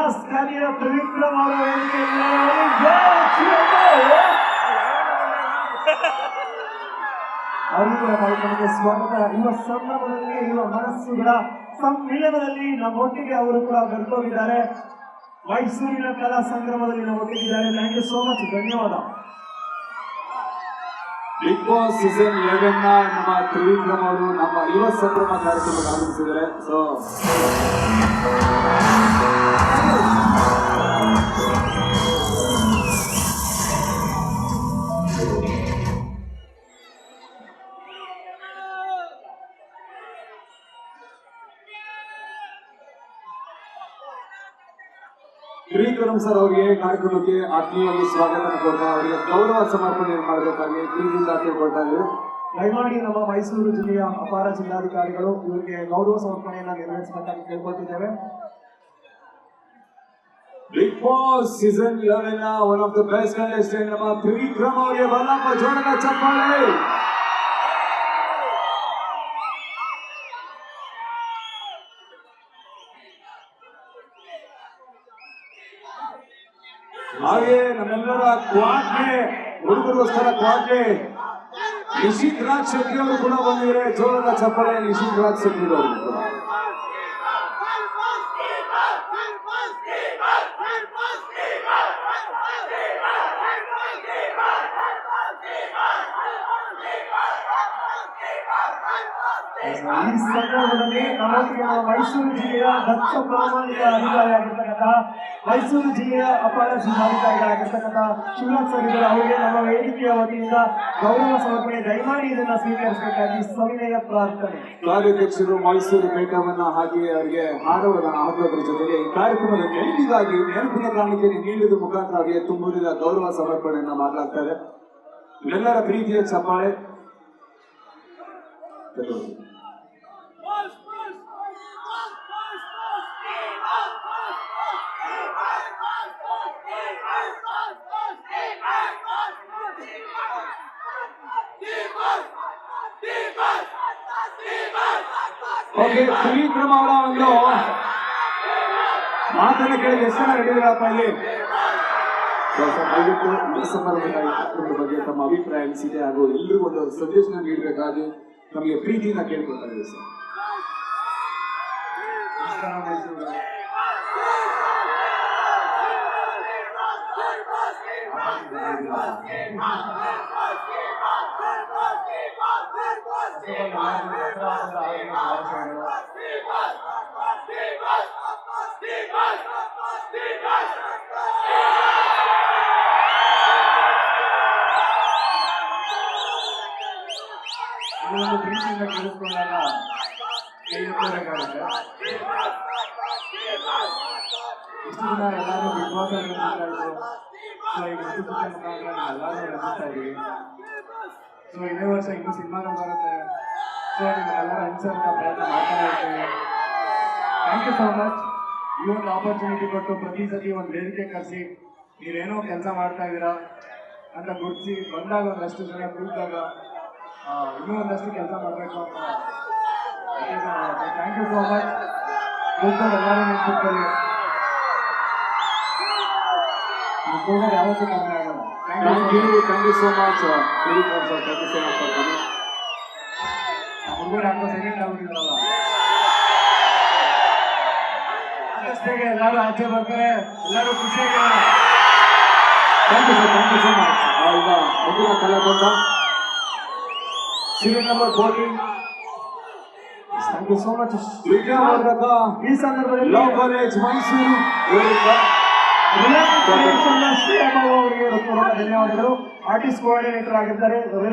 Mass ಖ್ಯಾತಿಯ ತ್ರಿವಿಕ್ರಮ್ ಅವರ ವೇದಿಕೆಯಲ್ಲಿ ಅವರಿಗೂ ಕಾರ್ಯಕ್ರಮಕ್ಕೆ ಸ್ವಾಗತ. ಯುವ ಸಂಭ್ರಮದಲ್ಲಿ ಯುವ ಮನಸ್ಸುಗಳ ಸಮ್ಮಿಲನದಲ್ಲಿ ನಮ್ಮೊಟ್ಟಿಗೆ ಅವರು ಕೂಡ ಬೆರೆತೋಗಿದ್ದಾರೆ. ಮೈಸೂರಿನ ಕಲಾ ಸಂಗ್ರಮದಲ್ಲಿ ನಮ್ಮೊಟ್ಟಿಗಿದ್ದಾರೆ. ಥ್ಯಾಂಕ್ ಯು ಸೋ ಮಚ್, ಧನ್ಯವಾದ. ಬಿಗ್ ಬಾಸ್ ಸೀಸನ್ 11 ನಮ್ಮ ತ್ರಿವಿಕ್ರಮ್ ಅವರು ನಮ್ಮ ಯುವ ಸಂಭ್ರಮ ಕಾರ್ಯಕ್ರಮಕ್ಕೆ ಆಗಮಿಸಿದ್ದಾರೆ. ಸೊ ತ್ರಿವಿಕ್ರಮ್ ಸರ್ ಅವರಿಗೆ ಕಾರ್ಯಕ್ರಮಕ್ಕೆ ಆತ್ಮೀಯವಾಗಿ ಸ್ವಾಗತ ಕೊಡ್ತಾ ಅವರಿಗೆ ಗೌರವ ಸಮರ್ಪಣೆ ಮಾಡಬೇಕಾಗಿ ಪ್ರೀತಿಯಿಂದ ಕೇಳ್ಕೊಳ್ತಾ ಇದ್ದೀವಿ. ದಯಮಾಡಿ ನಮ್ಮ ಮೈಸೂರು ಜಿಲ್ಲೆಯ ಅಪಾರ ಜಿಲ್ಲಾಧಿಕಾರಿಗಳು ಇವರಿಗೆ ಗೌರವ ಸಮರ್ಪಣೆಯನ್ನು ನೆರವೇರಿಸಬೇಕಾಗಿ ಕೇಳ್ಕೊಳ್ತಿದ್ದೇವೆ. Big boss season 11 one of the best contestant ನಮ್ಮ ತ್ರಿವಿಕ್ರಮ್ ಅವರಿಗೆ ಬಲ್ಲಪ್ಪ ಜೋಡದ ಚಪ್ಪಾಳೆ. ಹಾಗೆ ನಮ್ಮೆಲ್ಲರ ಕ್ವಾಟ್ಲೆ ಹುಡುಗರಿಗೋಸ್ಕರ ಕ್ವಾಟ್ಲೆ ನಿಶಿತ್ ರಾಜ್ ಶೆಟ್ಟಿ ಅವರು ಕೂಡ ಬಂದಿದ್ದಾರೆ. ಜೋರದ ಚಪ್ಪಾಳೆ ನಿಶಿತ್ ರಾಜ್ ಶೆಟ್ಟಿ ಅವರು ಕೂಡ. ಈ ಸಂದರ್ಭದಲ್ಲಿ ನಮ್ಮೊಟ್ಟಿಗೆ ಮೈಸೂರು ಜಿಲ್ಲೆಯ ದಕ್ಷ ಪ್ರಾಮಾಣಿಕ ಅಧಿಕಾರಿಯಾಗಿರ್ತಕ್ಕಂತಹ ಮೈಸೂರು ಜಿಲ್ಲೆಯ ಅಪಾರ ಜಿಲ್ಲಾಧಿಕಾರಿಗಳಾಗಿರ್ತಕ್ಕಂತಹ ಶಿವರಾಜ್ ಸರ್ ಇದ್ದಾರೆ. ಅವರಿಗೆ ನಮ್ಮ ವೇದಿಕೆಯ ವತಿಯಿಂದ ಗೌರವ ಸಮರ್ಪಣೆ. ದಯಮಾಡಿ ಇದನ್ನ ಸ್ವೀಕರಿಸಬೇಕಾಗಿ ಸವಿನಯ ಪ್ರಾರ್ಥನೆ. ಕಾರ್ಯಾಧ್ಯಕ್ಷರು ಮೈಸೂರು ಪೇಟವನ್ನ ಹಾಕಿ ಅವರಿಗೆ ಹಾರವನ್ನು ಹಾಕೋದ್ರ ಜೊತೆಗೆ ಈ ಕಾರ್ಯಕ್ರಮದ ನೆನಪಿನ ಕಾಣಿಕೆ ನೀಡಿದ ಮುಖಾಂತರ ಅವರಿಗೆ ತುಂಬುವುದಿಲ್ಲ ಗೌರವ ಸಮರ್ಪಣೆಯನ್ನ ಮಾಡಲಾಗ್ತದೆ. ಎಲ್ಲರ ಪ್ರೀತಿಯ ಚಪ್ಪಾಳೆ. ಓಕೆ, ತ್ರಿವಿಕ್ರಮ್ ಅವರ ಒಂದು ಮಾತನ್ನ ಕೇಳಿ ಎಷ್ಟು ಜನ ರೆಡಿರಪ್ಪ ಇಲ್ಲಿ? ದಯವಿಟ್ಟು ಈ ಸಂದರ್ಭದ ಬಗ್ಗೆ ತಮ್ಮ ಅಭಿಪ್ರಾಯ ಅನಿಸಿದೆ ಹಾಗೂ ಎಲ್ರಿಗೂ ಒಂದು ಸಜೆಷನ್ ನೀಡಬೇಕಾಗಿ ನಮಗೆ ಪ್ರೀತಿಯಿಂದ ಕೇಳ್ಕೊಳ್ತಾ ಇದ್ದೀವಿ ಸರ್. ಇದೊಂದು ಪ್ರೀತಿಯಿಂದ ಕೇಳಿಸ್ಕೊಂಡಾಗ ಕೇಳಿಸ್ಕೋಬೇಕಾಗುತ್ತೆ. ಇಷ್ಟು ದಿನ ಎಲ್ಲರೂ ಬಿಗ್ ಬಾಸ್ ಅಲ್ಲಿ ಸೊ ಈಗ ಮುಖಾಂತರ ಎಲ್ಲರೂ ರಚಿಸ್ತಾ ಇದೀವಿ. ಸೊ ಇದೇ ವರ್ಷ ಇನ್ನೂ ಸಿನಿಮಾಗಳು ಬರುತ್ತೆ. ಸೊ ನಿಮ್ಮೆಲ್ಲರ ಅನ್ಸರ್ನ ಪ್ರಯತ್ನ ಮಾಡ್ತಾ ಇರ್ತೀವಿ. Thank you so much. ಈ ಒಂದು ಆಪರ್ಚುನಿಟಿ ಕೊಟ್ಟು ಪ್ರತಿ ಸತಿ ಒಂದು ವೇದಿಕೆ ಕರೆಸಿ ನೀವೇನೋ ಕೆಲಸ ಮಾಡ್ತಾ ಇದ್ದೀರಾ ಅಂತ ಗುರುತಿಸಿ ಬಂದಾಗ ಒಂದಷ್ಟು ಜನ ಕೂತಾಗ ಇನ್ನೂ ಒಂದಷ್ಟು ಕೆಲಸ ಮಾಡಬೇಕು ಅಂತ. Thank you so much. ಕೂತ್ಕೊಂಡು ಎಲ್ಲರೂ ನಿಂತ್ಕೊಳ್ಳಿ. ಹೋಗೋದು ಯಾವತ್ತೂ ಕಡಿಮೆ ಆಗಲ್ಲ. Thank you so much Trivikram sir. Thank you so much for coming. ಹುಡುಗರು ಯಾಕೋ ಸೆಕೆಂಡ್ ಆಗ್ಬಿಟ್ಟಿದ್ರಲ್ಲ. ಅಷ್ಟೇಗೆ ಎಲ್ಲರೂ ಆಚೆ ಬರ್ತಾರೆ, ಎಲ್ಲರೂ ಖುಷಿಯಾಗಿದ್ದಾರೆ. Thank you sir, thank you so much. ಈಗ ಮುಂದಿನ ಕಲಾತಂಡ serial number 14. Thank you so much. ಈ ಸಂದರ್ಭದಲ್ಲಿ ಲವ್ ಕಾಲೇಜ್ ಮೈಸೂರು ಶ್ರೀ ಅವರಿಗೆ ಧನ್ಯವಾದಗಳು. ಆರ್ಟಿಸ್ಟ್ ಕೋಆರ್ಡಿನೇಟರ್ ಆಗಿದ್ದಾರೆ.